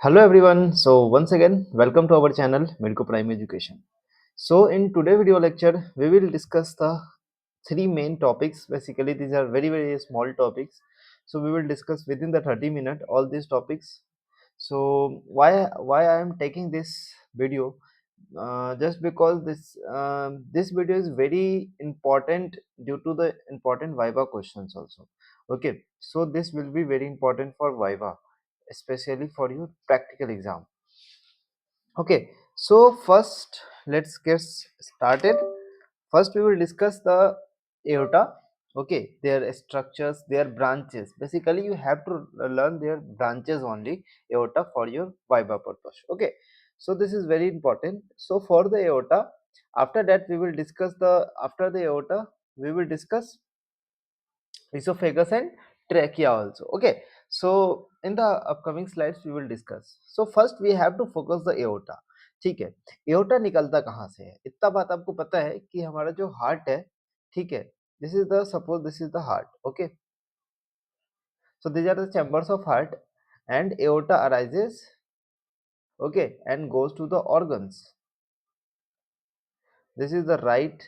Hello everyone. So once again, welcome to our channel Medical Prime Education. So in today video lecture, we will discuss the three main topics. Basically, these are very small topics. So we will discuss within the 30 minute all these topics. So why I am taking this video? Just because this video is very important due to the important Viva questions also. Okay, so this will be very important for Viva, especially for your practical exam. Okay, so first let's get started. First we will discuss the aorta. Okay, their structures, their branches. Basically you have to learn their branches only, aorta, for your Viva purpose. Okay, so this is very important. So for the aorta, after that we will discuss the after the aorta we will discuss esophagus and trachea also. Okay, so in the upcoming slides we will discuss. So first we have to focus the aorta. ठीक है, aorta निकलता कहाँ से है? इतना बात आपको पता है कि हमारा जो हार्ट है, ठीक है, this is the suppose this is the heart. Okay, so these are the chambers of heart, and aorta arises, okay, and goes to the organs. This is the right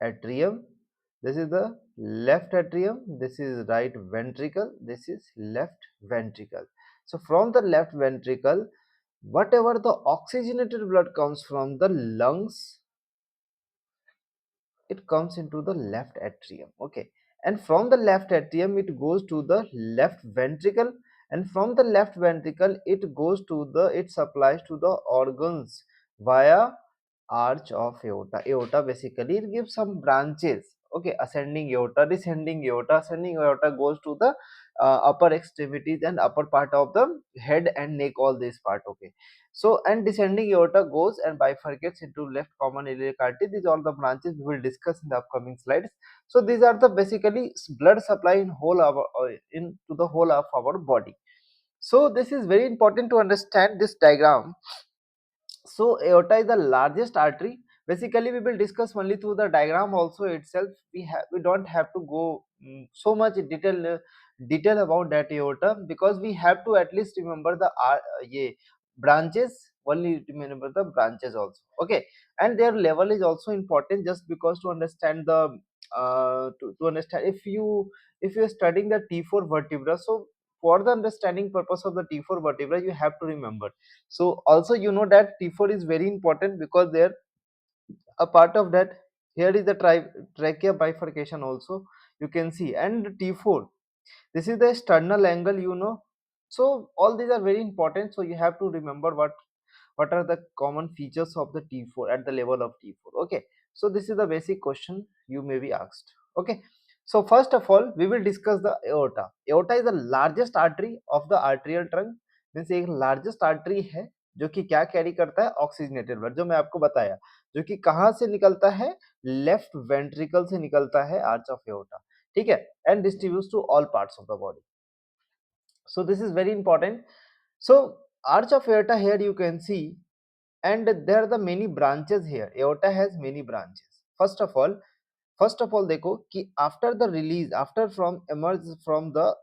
atrium, this is the left atrium, this is right ventricle, this is left ventricle. So from the left ventricle, whatever the oxygenated blood comes from the lungs, it comes into the left atrium. Okay, and from the left atrium it goes to the left ventricle, and from the left ventricle it goes to the it supplies to the organs via arch of aorta. Aorta basically it gives some branches. Okay, ascending aorta, descending aorta. Ascending aorta goes to the upper extremities and upper part of the head and neck, all this part. Okay, so and descending aorta goes and bifurcates into left common iliac artery. These are all the branches we will discuss in the upcoming slides. So these are the basically blood supply in whole our into the whole of our body. So this is very important to understand this diagram. So aorta is the largest artery. Basically we will discuss only through the diagram also itself. We don't have to go so much detail about that aorta, because we have to at least remember the branches, only remember the branches also. Okay, and their level is also important, just because to understand the to understand if you are studying the T4 vertebra. So for the understanding purpose of the T4 vertebra you have to remember. So also you know that T4 is very important, because there a part of that, here is the trachea bifurcation also you can see, and T4, this is the sternal angle, you know. So all these are very important, so you have to remember what are the common features of the T4 at the level of T4. Okay, so this is the basic question you may be asked. Okay, so first of all we will discuss the aorta. Aorta is the largest artery of the arterial trunk. Means एक largest artery है जो कि क्या carry करता है, oxygenated blood, जो मैं आपको बताया, जो कि कहाँ से निकलता है, लेफ्ट वेंट्रिकल से निकलता है आर्च ऑफ एओर्टा. ठीक है, and distributes to all parts of the body. So this is very important. So arch of aorta, here you can see, and there are the many branches here. Aorta has many branches. First of all देखो कि after the release, after from emerge from the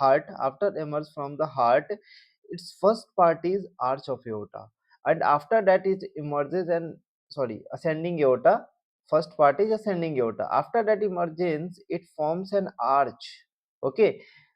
heart, after emerge from the heart, its first part is arch of aorta, and after that it emerges and sorry ascending aorta. First part is ascending aorta, after that emergence it forms an arch. Okay,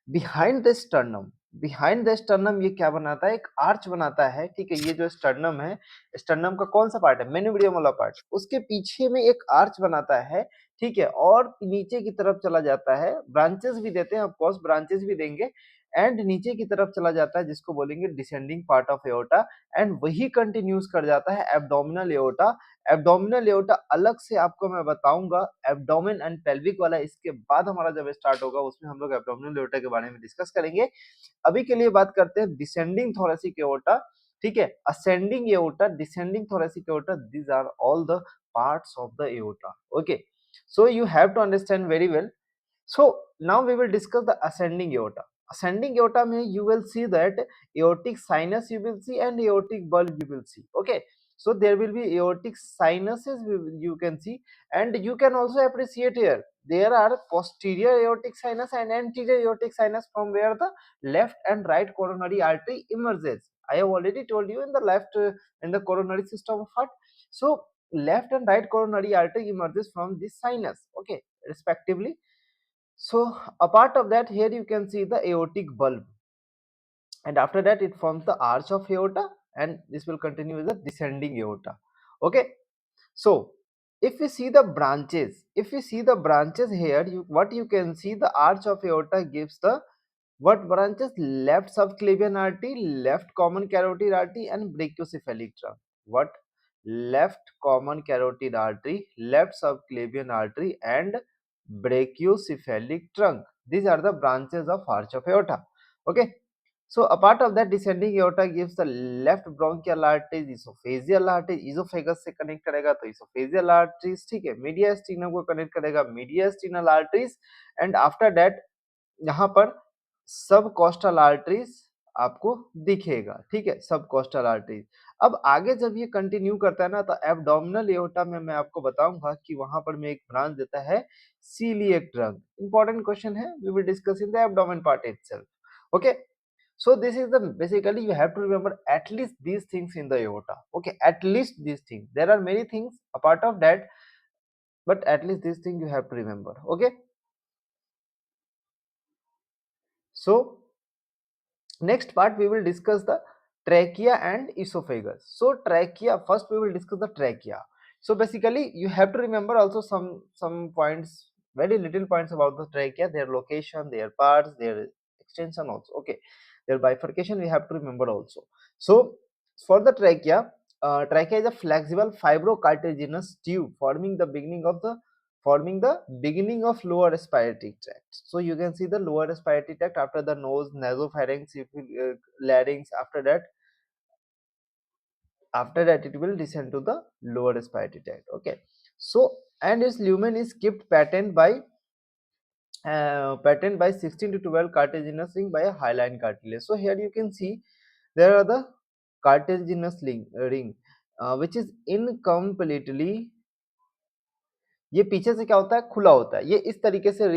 behind the sternum, behind the sternum ये क्या बनाता है, एक arch बनाता है. ठीक है, ये जो स्टर्नम है, स्टर्नम का कौन सा पार्ट है, मेनिडियम वाला पार्ट, उसके पीछे में एक आर्च बनाता है. ठीक है, और नीचे की तरफ चला जाता है, ब्रांचेस भी देते हैं, ऑफ कोर्स ब्रांचेस भी देंगे, एंड नीचे की तरफ चला जाता है जिसको बोलेंगे descending part of aorta, and वही कंटिन्यूस कर जाता है एब्डोमिनल एओर्टा. एब्डोमिनल एओर्टा अलग से आपको मैं बताऊंगा, एब्डोमेन एंड पेल्विक वाला इसके बाद हमारा जब स्टार्ट होगा उसमें हम लोग एब्डोमिनल एओर्टा के बारे में डिस्कस करेंगे. अभी के लिए बात करते हैं डिसेंडिंग थोरेसिक एओर्टा. ठीक है, ascending aorta, descending thoracic aorta, these are all the parts of the aorta. Okay, so you have to understand very well. So now we will discuss the ascending aorta. Ascending aorta में you will see that aortic sinus you will see and aortic bulb you will see. Okay, so there will be aortic sinuses you can see, and you can also appreciate here there are posterior aortic sinus and anterior aortic sinus from where the left and right coronary artery emerges. I have already told you in the left in the coronary system of heart. So left and right coronary artery emerges from this sinus, okay, respectively. So a part of that, here you can see the aortic bulb, and after that it forms the arch of aorta, and this will continue with the descending aorta. Okay, so if we see the branches, here, what you can see, the arch of aorta gives the what branches? Left subclavian artery, left common carotid artery, and brachiocephalic trunk. What? Left common carotid artery, left subclavian artery, and brachiocephalic trunk. These are the branches of arch of aorta. Okay. So a part of that, descending aorta gives the left bronchial arteries, esophageal arteries, esophagus से connect करेगा तो esophageal arteries, ठीक है, mediastinum को connect करेगा mediastinal arteries, and after that यहाँ पर सब कॉस्टल आर्टरीज आपको दिखेगा, ठीक है, सब कॉस्टल आर्टरीज। अब आगे जब ये कंटिन्यू करता है ना, तो एब्डोमिनल एओर्टा में मैं आपको बताऊंगा कि वहां पर मैं एक ब्रांच देता है सीलिएक ट्रंक। इंपॉर्टेंट क्वेश्चन है, we will discuss in the abdomen part itself. Okay, so this is the basically you have to remember at least these things in the aorta. Okay, at least these things, there are many things apart of that, but at least this thing you have to remember. Okay, so next part we will discuss the trachea and esophagus. So trachea, first we will discuss the trachea. So basically you have to remember also some points, very little points about the trachea, their location, their parts, their extension also. Okay, their bifurcation we have to remember also. So for the trachea, trachea is a flexible fibrocartilaginous tube forming the beginning of lower respiratory tract. So you can see the lower respiratory tract, after the nose, nasopharynx, larynx, after that it will descend to the lower respiratory tract. Okay, so and its lumen is kept patterned by 16 to 12 cartilaginous ring by a hyaline cartilage. So here you can see there are the cartilaginous ring which is incompletely, ये पीछे से क्या होता है, खुला होता है, ये इस तरीके से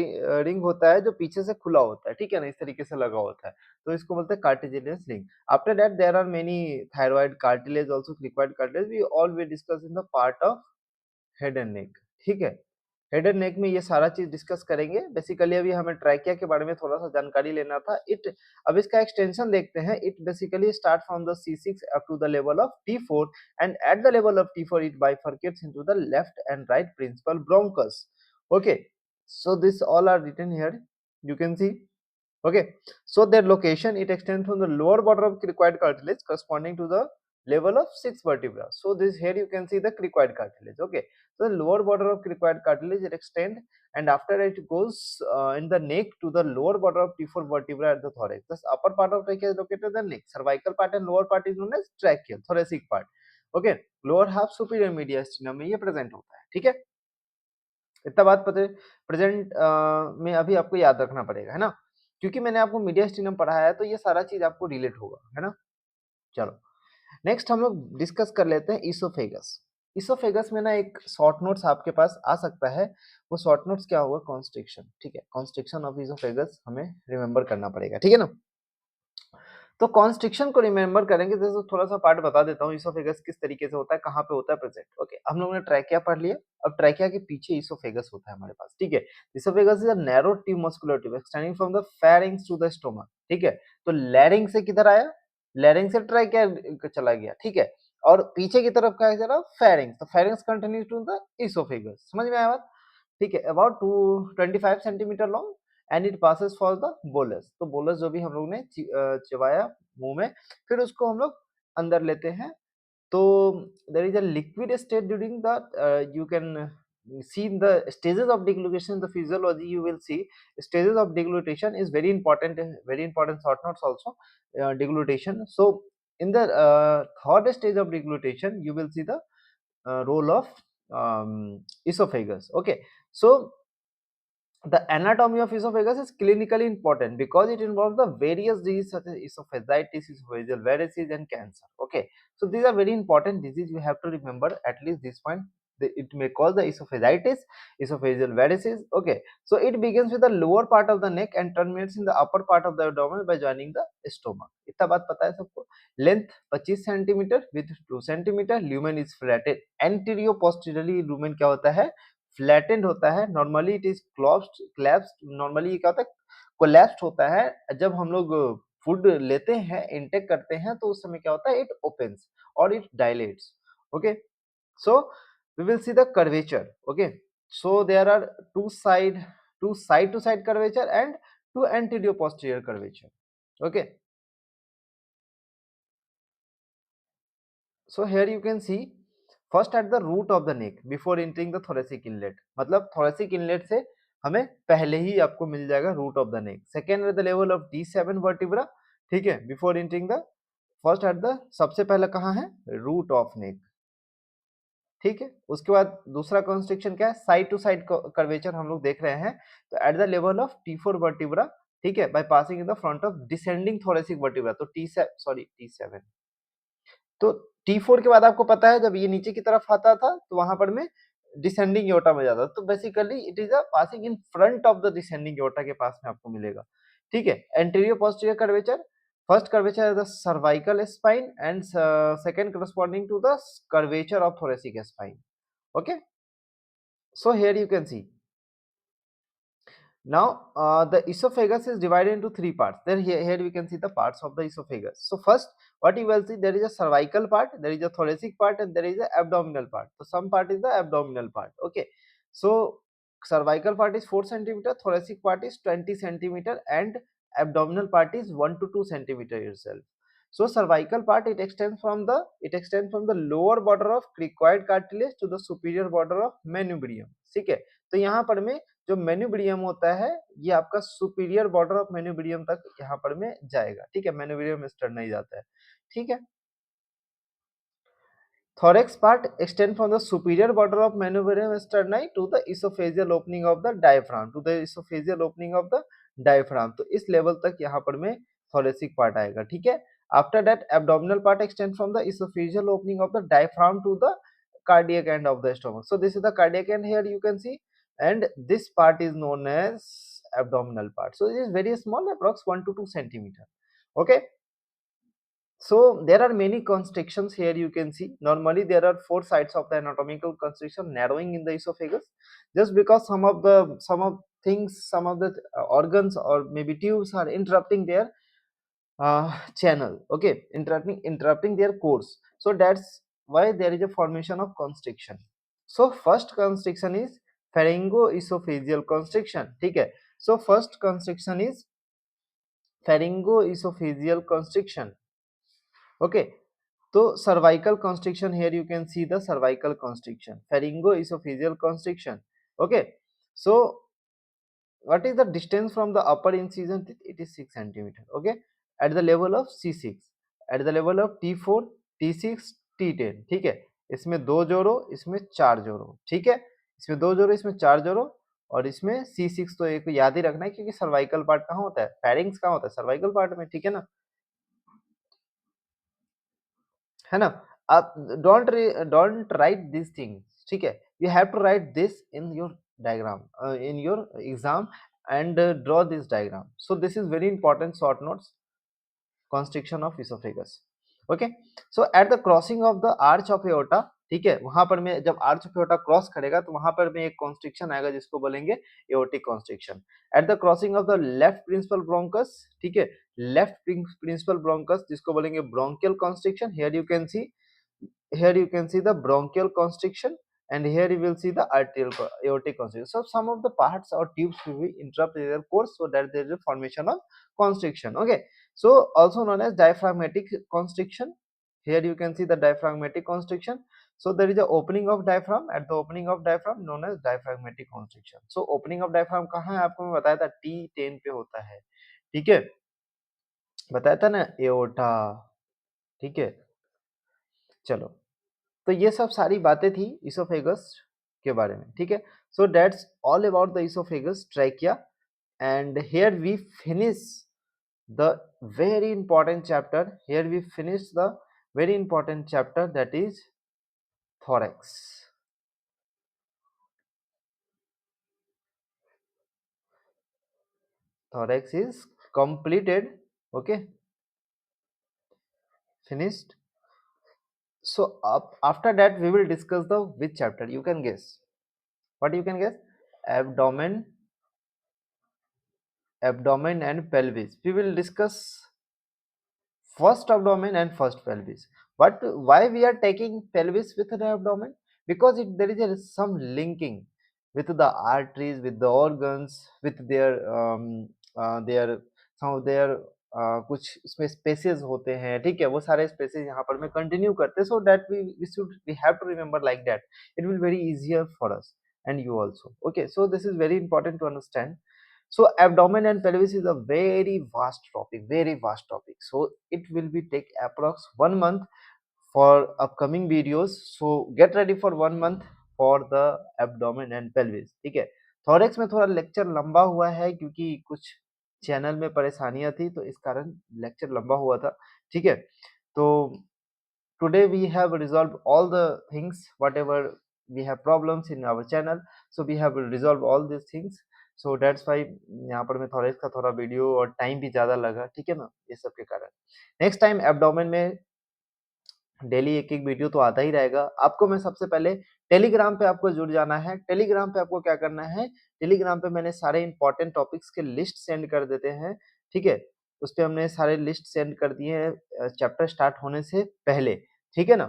रिंग होता है जो पीछे से खुला होता है, ठीक है ना, इस तरीके से लगा होता है, तो इसको बोलते हैं cartilaginous ring. After that there are many thyroid cartilage also, cricoid cartilage, we all will discuss in the part of head and neck, ठीक है। हेड एंड नेक में ये सारा चीज डिस्कस करेंगे। बेसिकली अभी हमें ट्रैकिया के बारे में थोड़ा सा जानकारी लेना था। अब इसका एक्सटेंशन देखते हैं। It basically start from the C6 up to the level of T4 and at the level of T4 it bifurcates into the left and right principal bronchus. Okay, so this all are written here, you can see. Okay, so their location, it extends from the lower border of cricoid cartilage corresponding to the level of 6 vertebra. So this here you can see the cricoid cartilage. Okay, so the lower border of cricoid cartilage it extend, and after it goes in the neck to the lower border of T4 vertebra at the thorax. Thus upper part of trachea is located in the neck. Cervical part and lower part is known as tracheal, thoracic part. Okay, lower half superior mediastinum में ये present होता है, ठीक है। इतना बात पता present में अभी आपको याद रखना पड़ेगा, है ना, क्योंकि मैंने आपको मीडियास्टिनम पढ़ाया है तो ये सारा चीज आपको रिलेट होगा, है ना। चलो नेक्स्ट हम लोग डिस्कस कर लेते हैं इसोफेगस। इसोफेगस में ना एक शॉर्ट नोट्स आपके पास आ सकता है, वो शॉर्ट नोट्स क्या होगा, कॉन्स्ट्रिक्शन, ठीक है, कॉन्स्ट्रिक्शन ऑफ इसोफेगस हमें रिमेंबर करना पड़ेगा, ठीक है ना। तो कॉन्स्ट्रिक्शन को रिमेंबर करेंगे, जैसे थोड़ा सा पार्ट बता देता हूँ, इसोफेगस किस तरीके से होता है, कहाँ पे होता है प्रेजेंट। ओके, हम लोगों ने ट्रैकिया पढ़ लिया, अब ट्रैकिया के पीछे इसोफेगस होता है हमारे पास, ठीक है। Oesophagus is a narrow tube muscular tube extending from the pharynx to the stomach, ठीक है। तो लैरिंग से किधर आया, लैरिंग से ट्रैकिया चला गया, ठीक है, और पीछे की तरफ क्या चला, फेरिंग्स, तो pharynx continues to the oesophagus. समझ में आया बात, ठीक है। About 25 centimetre long and it passes for the bolus. तो बोलस जो भी हम लोग ने चबाया मुंह में, फिर उसको हम लोग अंदर लेते हैं। तो there is a liquid state during the you can see the stages of deglutition in the physiology, you will see stages of deglutition is very important short notes also, deglutition. So in the third stage of deglutition you will see the role of esophagus. Okay, so the anatomy of esophagus is clinically important because it involves the various diseases such as esophagitis, esophageal varices, and cancer. Okay, so these are very important diseases. You have to remember at least this point. it may cause the esophagitis, esophageal varices. Okay, so it begins with the lower part of the neck and terminates in the upper part of the abdomen by joining the stomach. इतना बात पता है सबको. Length 25 cm with 2 cm. Lumen is flattened. Anterior posteriorly lumen क्या होता है? Flattened होता है. Normally it is collapsed. Normally ये क्या होता है? Collapsed होता है. जब हम लोग फूड लेते हैं, इंटेक करते हैं, तो उस समय क्या होता है? It opens or it dilates. Okay, so we will see the curvature. Okay, so there are two side to side curvature and two anterior posterior curvature. Okay, so here you can see first at the root of the neck before entering the thoracic inlet. मतलब thoracic inlet से हमें पहले ही आपको मिल जाएगा root of the neck. Second at the level of D7 vertebra, ठीक है, before entering the first at the, सबसे पहला कहाँ है? root of neck. ठीक है, उसके बाद दूसरा कंस्ट्रक्शन क्या है? साइड टू साइड कर्वेचर हम लोग देख रहे हैं. तो eight the level of T4 vertebra, ठीक है, by passing in the front of descending thoracic vertebra. तो T7, तो T4 के बाद आपको पता है जब ये नीचे की तरफ आता था तो वहां पर में डिसेंडिंग एओर्टा में जाता था. तो basically it is a passing in front of the descending aorta के पास में आपको मिलेगा. ठीक है, anterior posterior curvature. First curvature is the cervical spine and second corresponding to the curvature of thoracic spine. Okay, so here you can see now the esophagus is divided into three parts. Then here we can see the parts of the esophagus. So first what you will see, there is a cervical part, there is a thoracic part, and there is a abdominal part. So some part is the abdominal part. Okay, so cervical part is 4 centimeter, thoracic part is 20 centimeter, and abdominal part is 1 to 2 centimeter itself. So cervical part, it extends from the lower border of cricoid cartilage to the superior border of manubrium. ठीक है, तो यहाँ पर में जो manubrium होता है ये आपका सुपीरियर बॉर्डर ऑफ मेन्यूब्रियम तक यहाँ पर में जाएगा. ठीक है, मेन्यूब्रियम स्टर्नाई जाता है. ठीक है, thorax part extend from the superior border of manubrium sterni to the esophageal opening of the diaphragm, तो इस लेवल तक यहाँ पर में thoracic part आएगा. ठीक है, after that abdominal part extend from the esophageal opening of the diaphragm to the cardiac end of the stomach. So this is the cardiac end, here you can see, and this part is known as abdominal part. So it is very small, approx 1 to 2 centimeter. Okay, so there are many constrictions here you can see. Normally there are four sides of the anatomical constriction narrowing in the esophagus, just because some of the organs or maybe tubes are interrupting their channel. Okay, interrupting their course. So that's why there is a formation of constriction. So first constriction is pharyngoesophageal constriction. ठीक है, so first constriction is pharyngoesophageal constriction. Okay, so cervical constriction, here you can see the cervical constriction, pharyngoesophageal constriction. Okay, so what is the distance from the upper incision teeth? It is 6 centimeter. Okay, at the level of C6, at the level of T4, T6, T10. ठीक है, इसमें दो जोड़ो, इसमें चार जोड़ो. ठीक है, इसमें दो जोड़ो, इसमें चार जोड़ो, और इसमें C6 तो एक याद ही रखना है क्योंकि सर्वाइकल पार्ट कहाँ होता है? फेरिंग्स कहाँ होता है? सर्वाइकल पार्ट में. ठीक है ना, है ना. आप डोंट राइट दिस थिंग्स. ठीक है, you have to write this in your diagram, in your exam, and draw this diagram. So this is very important short notes. Constriction of esophagus. Okay, so at the crossing of the arch of aorta, ठीक है, वहां पर में जब arch of aorta cross करेगा तो वहां पर में एक कॉन्स्ट्रिक्शन आएगा जिसको बोलेंगे aortic constriction. At the crossing of the left principal bronchus, ठीक है, लेफ्ट प्रिंसिपल ब्रोंकस जिसको बोलेंगे bronchial constriction. Here you can see the bronchial constriction, and here you will see the arterial aortic constriction. So some of the parts or tubes will be interrupt their course, so that there is a formation of constriction. Okay, so also known as diaphragmatic constriction. Here you can see the diaphragmatic constriction. So there is a opening of diaphragm, at the opening of diaphragm known as diaphragmatic constriction. So opening of diaphragm कहाँ है? आपको मैं बताया था T10 पे होता है. ठीक है, बताया था ना, एओर्टा. ठीक है, चलो, तो ये सब सारी बातें थी इसोफेगस के बारे में. ठीक है, so that's all about the oesophagus trachea, and here we finish the very important chapter. Here we finish the very important chapter, that is thorax. Thorax is completed. Okay, finished. So after that we will discuss the which chapter. You can guess. What you can guess? Abdomen, abdomen and pelvis. We will discuss first abdomen and first pelvis. But why we are taking pelvis with the abdomen? Because there is some linking with the arteries, with the organs, with their some of their कुछ उसमें spaces होते हैं, ठीक है, वो सारे spaces यहाँ पर मैं कंटिन्यू करते हैं, so that we have to remember like that, it will very easier for us and you also. Okay, so this is very important to understand. So abdomen and pelvis is a very vast topic, very vast topic. So it will be take approx 1 month for upcoming videos. So get ready for 1 month for the abdomen and pelvis. ठीक है. Thorax में थोड़ा lecture लंबा हुआ है क्योंकि कुछ channel में परेशानियां थी, तो इस कारण लेक्चर लंबा हुआ था. ठीक है. तो today we have resolved all the things whatever we have problems in our channel, so we have resolved all these things. So that's why यहाँ पर मैं थोड़ा इसका थोड़ा वीडियो और टाइम भी ज्यादा लगा, ठीक है ना, ये सब के कारण. नेक्स्ट टाइम एब्डोमेन में डेली एक एक वीडियो तो आता ही रहेगा. आपको मैं सबसे पहले टेलीग्राम पे आपको जुड़ जाना है. टेलीग्राम पे आपको क्या करना है, टेलीग्राम पे मैंने सारे इंपॉर्टेंट टॉपिक्स के लिस्ट सेंड कर देते हैं, ठीक है. उस पे हमने सारे लिस्ट सेंड कर दिए हैं चैप्टर स्टार्ट होने से पहले, ठीक है ना.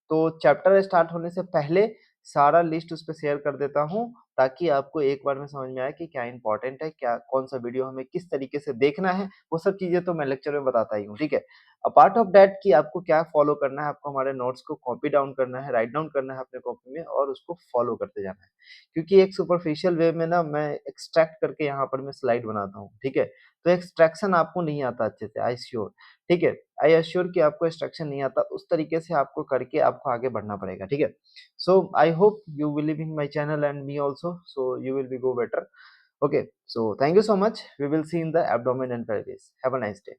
तो चैप्टर स्टार्ट होने से पहले सारा लिस्ट उस पे शेयर कर देता हूँ, ताकि आपको एक बार में समझ में आए कि क्या इंपॉर्टेंट है, क्या कौन सा वीडियो हमें किस तरीके से देखना है. वो सब चीजें तो मैं लेक्चर में बताता ही हूँ, ठीक है. अपार्ट ऑफ दैट कि आपको क्या फॉलो करना है, आपको हमारे नोट्स को कॉपी डाउन करना है, राइट डाउन करना है अपने कॉपी में और उसको फॉलो करते जाना है. क्योंकि एक सुपरफिशियल वे में ना मैं एक्सट्रैक्ट करके यहाँ पर मैं स्लाइड बनाता हूँ, ठीक है. तो एक्सट्रैक्शन आपको नहीं आता अच्छे से, आई श्योर, ठीक है. आई एश्योर कि आपको एक्सट्रैक्शन नहीं आता, उस तरीके से आपको करके आपको आगे बढ़ना पड़ेगा, ठीक है. So I hope you will live in my channel and me also, so you will be go better. Okay, so thank you so much. We will see in the abdomen and pelvis. Have a nice day.